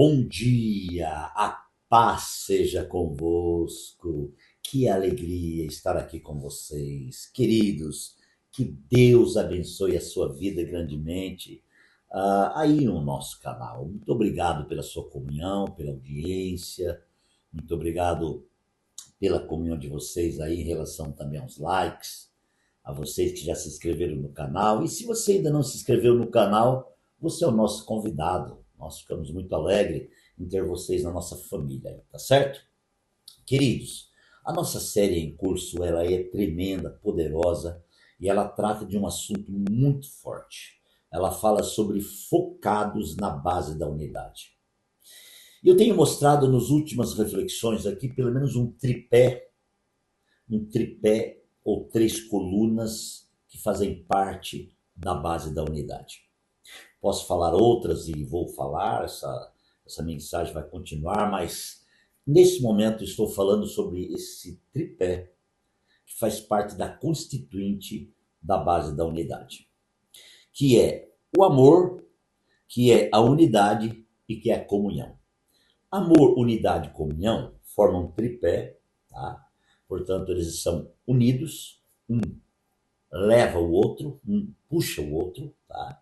Bom dia, a paz seja convosco. Que alegria estar aqui com vocês, queridos. Que Deus abençoe a sua vida grandemente aí no nosso canal. Muito obrigado pela sua comunhão, pela audiência. Muito obrigado pela comunhão de vocês aí em relação também aos likes, a vocês que já se inscreveram no canal. E se você ainda não se inscreveu no canal, você é o nosso convidado. Nós ficamos muito alegres em ter vocês na nossa família, tá certo? Queridos, a nossa série em curso, ela é tremenda, poderosa, e ela trata de um assunto muito forte. Ela fala sobre focados na base da unidade. E eu tenho mostrado nas últimas reflexões aqui pelo menos um tripé ou três colunas que fazem parte da base da unidade. Posso falar outras e vou falar, essa mensagem vai continuar, mas nesse momento estou falando sobre esse tripé que faz parte da constituinte da base da unidade, que é o amor, que é a unidade e que é a comunhão. Amor, unidade e comunhão formam um tripé, tá? Portanto, eles são unidos, um leva o outro, um puxa o outro, tá?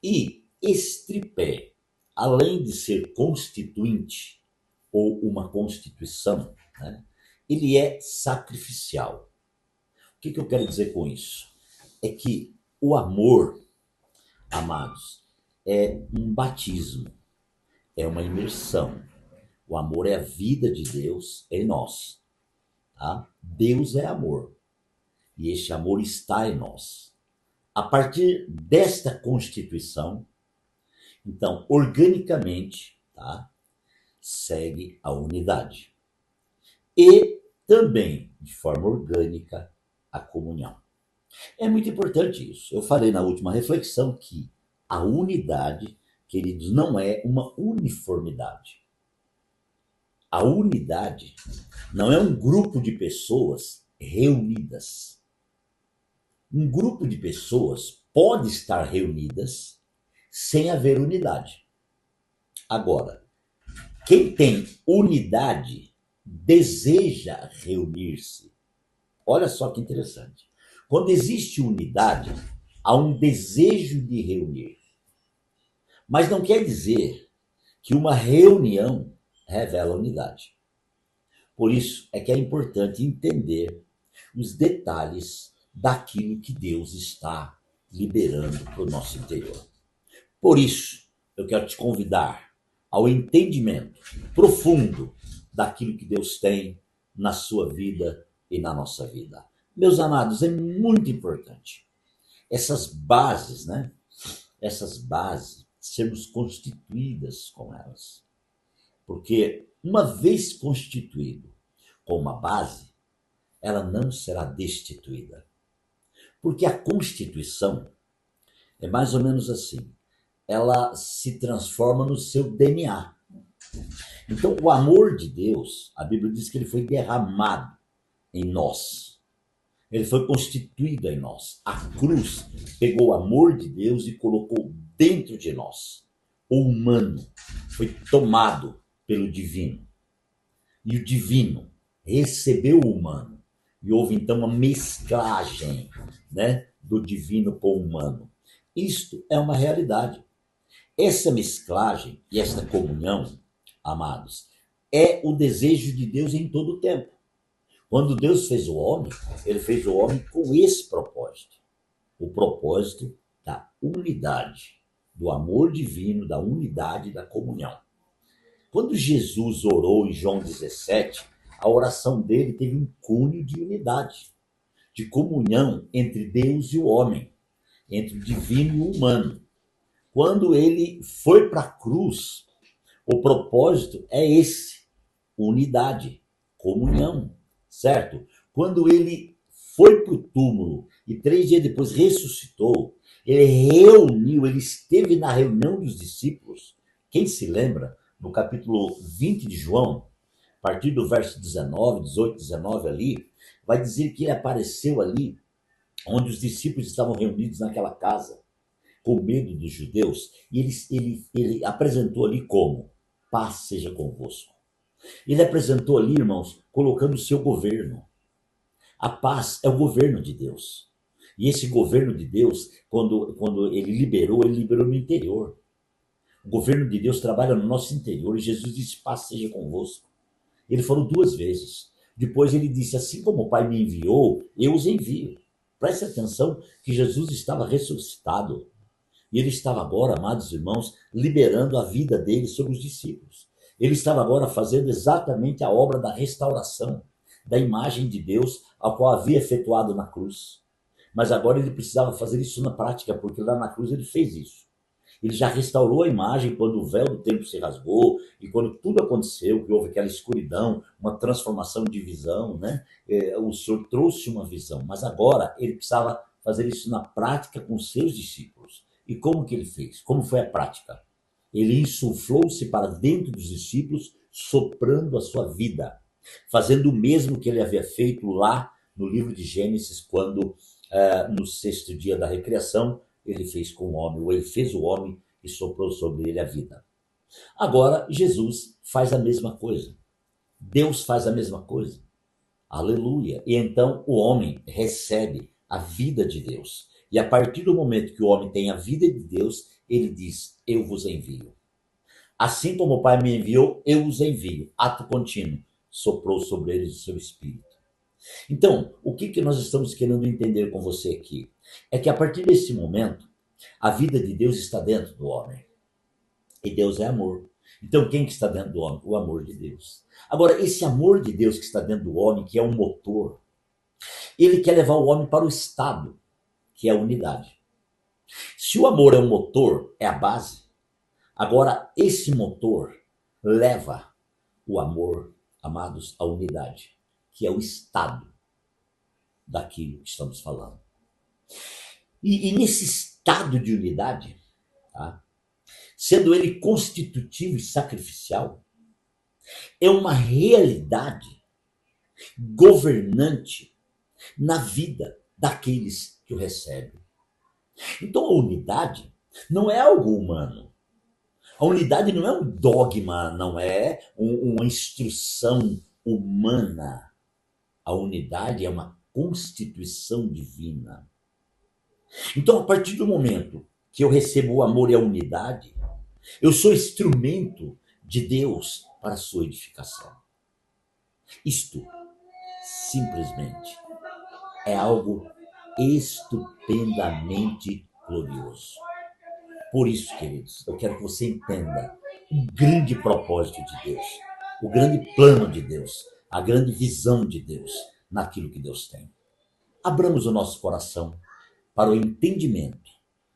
E esse tripé, além de ser constituinte ou uma constituição, né, ele é sacrificial. O que eu quero dizer com isso? É que o amor, amados, é um batismo, é uma imersão. O amor é a vida de Deus em nós. Tá? Deus é amor e este amor está em nós. A partir desta constituição, então, organicamente, tá? Segue a unidade. E também, de forma orgânica, a comunhão. É muito importante isso. Eu falei na última reflexão que a unidade, queridos, não é uma uniformidade. A unidade não é um grupo de pessoas reunidas. Um grupo de pessoas pode estar reunidas sem haver unidade. Agora, quem tem unidade deseja reunir-se. Olha só que interessante. Quando existe unidade, há um desejo de reunir. Mas não quer dizer que uma reunião revela unidade. Por isso é que é importante entender os detalhes daquilo que Deus está liberando para o nosso interior. Por isso, eu quero te convidar ao entendimento profundo daquilo que Deus tem na sua vida e na nossa vida. Meus amados, é muito importante essas bases, né? Essas bases, sermos constituídas com elas. Porque uma vez constituído com uma base, ela não será destituída. Porque a constituição é mais ou menos assim. Ela se transforma no seu DNA. Então, o amor de Deus, a Bíblia diz que ele foi derramado em nós. Ele foi constituído em nós. A cruz pegou o amor de Deus e colocou dentro de nós. O humano foi tomado pelo divino. E o divino recebeu o humano. E houve então uma mesclagem, né, do divino com o humano. Isto é uma realidade. Essa mesclagem e esta comunhão, amados, é o desejo de Deus em todo o tempo. Quando Deus fez o homem, ele fez o homem com esse propósito. O propósito da unidade, do amor divino, da unidade, da comunhão. Quando Jesus orou em João 17, a oração dele teve um cunho de unidade, de comunhão entre Deus e o homem, entre o divino e o humano. Quando ele foi para a cruz, o propósito é esse: unidade, comunhão, certo? Quando ele foi para o túmulo e 3 dias depois ressuscitou, ele reuniu, ele esteve na reunião dos discípulos. Quem se lembra, no capítulo 20 de João, a partir do verso 19, 18, 19 ali, vai dizer que ele apareceu ali, onde os discípulos estavam reunidos naquela casa, com medo dos judeus, e ele apresentou ali como paz seja convosco. Ele apresentou ali, irmãos, colocando o seu governo. A paz é o governo de Deus. E esse governo de Deus, quando ele liberou no interior. O governo de Deus trabalha no nosso interior e Jesus disse: paz seja convosco. Ele falou 2 vezes. Depois ele disse: assim como o Pai me enviou, eu os envio. Preste atenção que Jesus estava ressuscitado. E ele estava agora, amados irmãos, liberando a vida dele sobre os discípulos. Ele estava agora fazendo exatamente a obra da restauração da imagem de Deus, a qual havia efetuado na cruz. Mas agora ele precisava fazer isso na prática, porque lá na cruz ele fez isso. Ele já restaurou a imagem quando o véu do templo se rasgou e quando tudo aconteceu, que houve aquela escuridão, uma transformação de visão, né? O Senhor trouxe uma visão, mas agora ele precisava fazer isso na prática com seus discípulos. E como que ele fez? Como foi a prática? Ele insuflou-se para dentro dos discípulos, soprando a sua vida, fazendo o mesmo que ele havia feito lá no livro de Gênesis, quando no 6º dia da recriação, ele fez com o homem, ou ele fez o homem e soprou sobre ele a vida. Agora, Jesus faz a mesma coisa. Deus faz a mesma coisa. Aleluia. E então o homem recebe a vida de Deus. E a partir do momento que o homem tem a vida de Deus, ele diz: eu vos envio. Assim como o Pai me enviou, eu os envio. Ato contínuo. Soprou sobre eles o seu Espírito. Então, o que nós estamos querendo entender com você aqui? É que a partir desse momento, a vida de Deus está dentro do homem. E Deus é amor. Então, quem que está dentro do homem? O amor de Deus. Agora, esse amor de Deus que está dentro do homem, que é um motor, ele quer levar o homem para o estado, que é a unidade. Se o amor é um motor, é a base, agora esse motor leva o amor, amados, à unidade, que é o estado daquilo que estamos falando. E nesse estado de unidade, tá, sendo ele constitutivo e sacrificial, é uma realidade governante na vida daqueles que o recebem. Então a unidade não é algo humano. A unidade não é um dogma, não é uma instrução humana. A unidade é uma constituição divina. Então, a partir do momento que eu recebo o amor e a unidade, eu sou instrumento de Deus para a sua edificação. Isto, simplesmente, é algo estupendamente glorioso. Por isso, queridos, eu quero que você entenda o grande propósito de Deus, o grande plano de Deus, a grande visão de Deus naquilo que Deus tem. Abramos o nosso coração para o entendimento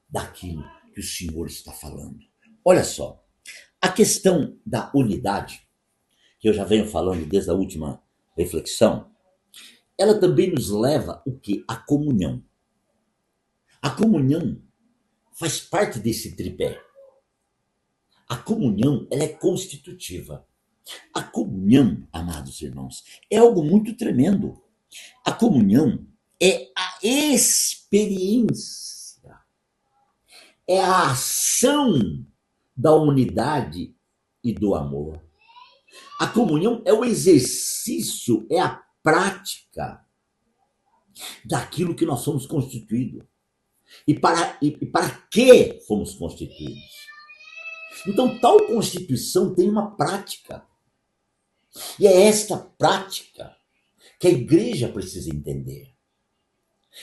daquilo que o Senhor está falando. Olha só, a questão da unidade, que eu já venho falando desde a última reflexão, ela também nos leva o quê? A comunhão. A comunhão faz parte desse tripé. A comunhão, ela é constitutiva. A comunhão, amados irmãos, é algo muito tremendo. A comunhão é a experiência, é a ação da unidade e do amor. A comunhão é o exercício, é a prática daquilo que nós somos constituídos. E para que fomos constituídos? Então, tal constituição tem uma prática. E é esta prática que a igreja precisa entender.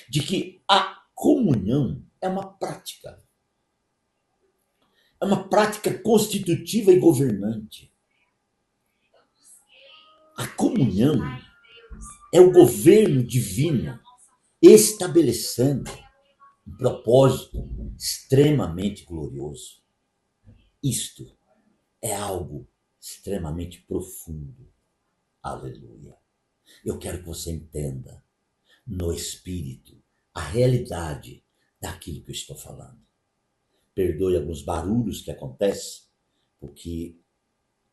De que a comunhão é uma prática. É uma prática constitutiva e governante. A comunhão é o governo divino estabelecendo um propósito extremamente glorioso. Isto é algo extremamente profundo. Aleluia. Eu quero que você entenda no espírito a realidade daquilo que eu estou falando. Perdoe alguns barulhos que acontecem, porque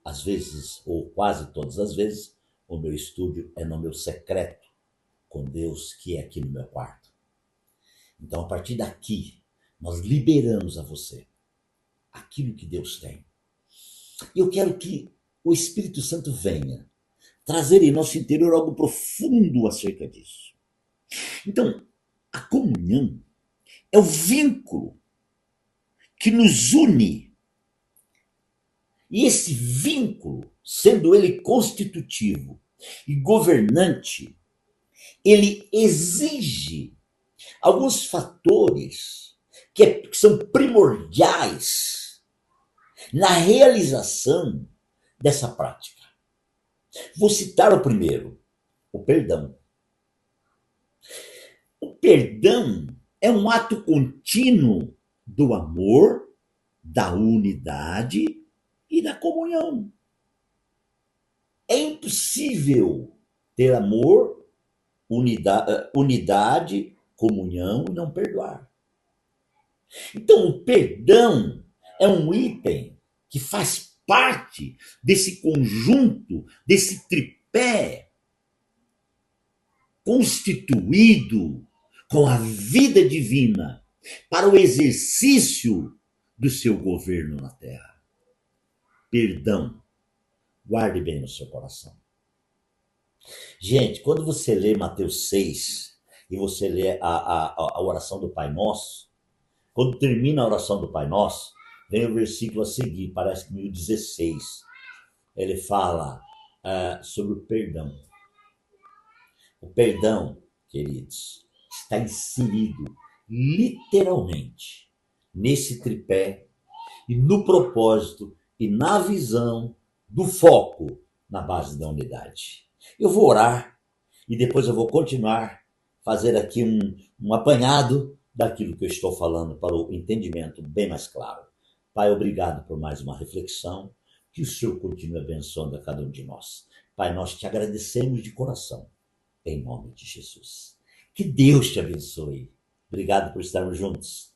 às vezes, ou quase todas as vezes, o meu estúdio é no meu secreto com Deus, que é aqui no meu quarto. Então, a partir daqui, nós liberamos a você aquilo que Deus tem. Eu quero que o Espírito Santo venha trazer em nosso interior algo profundo acerca disso. Então, a comunhão é o vínculo que nos une. E esse vínculo, sendo ele constitutivo e governante, ele exige alguns fatores que são primordiais na realização dessa prática. Vou citar o primeiro, o perdão. O perdão é um ato contínuo do amor, da unidade e da comunhão. É impossível ter amor, unidade, comunhão e não perdoar. Então, o perdão é um item que faz parte desse conjunto, desse tripé constituído com a vida divina para o exercício do seu governo na terra. Perdão. Guarde bem no seu coração. Gente, quando você lê Mateus 6 e você lê a oração do Pai Nosso, quando termina a oração do Pai Nosso, vem o versículo a seguir, parece que no 16. Ele fala sobre o perdão. O perdão, queridos, está inserido literalmente nesse tripé e no propósito e na visão do foco na base da unidade. Eu vou orar e depois eu vou continuar fazer aqui um apanhado daquilo que eu estou falando para o entendimento bem mais claro. Pai, obrigado por mais uma reflexão. Que o Senhor continue abençoando a cada um de nós. Pai, nós te agradecemos de coração, em nome de Jesus. Que Deus te abençoe. Obrigado por estarmos juntos.